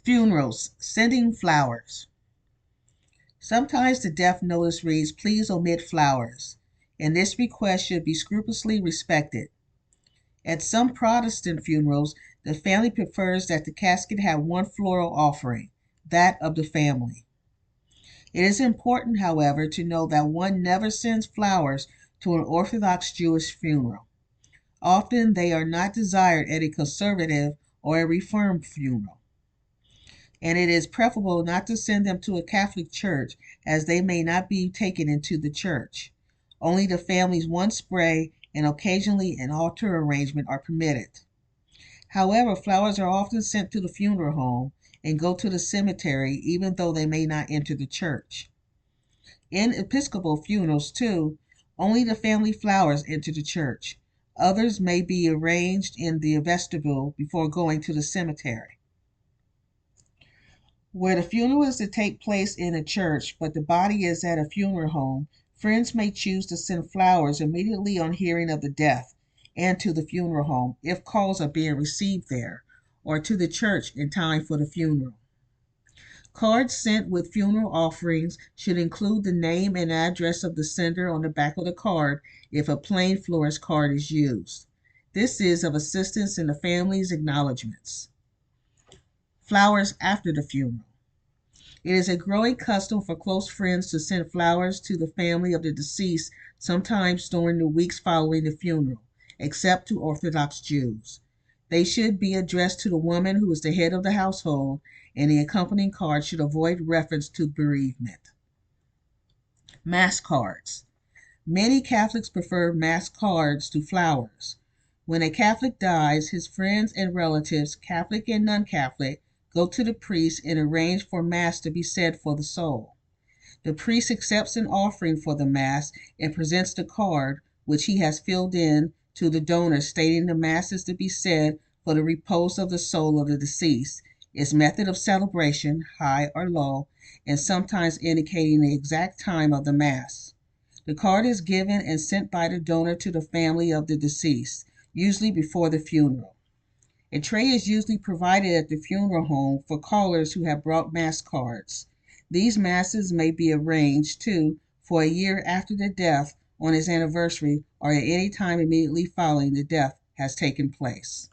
Funerals, sending flowers. Sometimes the death notice reads, "Please omit flowers," and this request should be scrupulously respected. At some Protestant funerals, the family prefers that the casket have one floral offering, that of the family. It is important, however, to know that one never sends flowers to an Orthodox Jewish funeral. Often they are not desired at a conservative or a Reformed funeral, and it is preferable not to send them to a Catholic church as they may not be taken into the church. Only the family's one spray and occasionally an altar arrangement are permitted. However, flowers are often sent to the funeral home and go to the cemetery even though they may not enter the church. In Episcopal funerals, too, only the family flowers enter the church. Others may be arranged in the vestibule before going to the cemetery. Where the funeral is to take place in a church, but the body is at a funeral home, friends may choose to send flowers immediately on hearing of the death and to the funeral home, if calls are being received there, or to the church in time for the funeral. Cards sent with funeral offerings should include the name and address of the sender on the back of the card if a plain florist card is used. This is of assistance in the family's acknowledgments. Flowers after the funeral. It is a growing custom for close friends to send flowers to the family of the deceased sometimes during the weeks following the funeral, except to Orthodox Jews. They should be addressed to the woman who is the head of the household, and the accompanying card should avoid reference to bereavement. Mass cards. Many Catholics prefer mass cards to flowers. When a Catholic dies, his friends and relatives, Catholic and non Catholic, go to the priest and arrange for Mass to be said for the soul. The priest accepts an offering for the Mass and presents the card, which he has filled in, to the donor stating the Mass is to be said for the repose of the soul of the deceased, its method of celebration, high or low, and sometimes indicating the exact time of the Mass. The card is given and sent by the donor to the family of the deceased, usually before the funeral. A tray is usually provided at the funeral home for callers who have brought Mass cards. These Masses may be arranged, too, for a year after the death, on its anniversary, or at any time immediately following the death has taken place.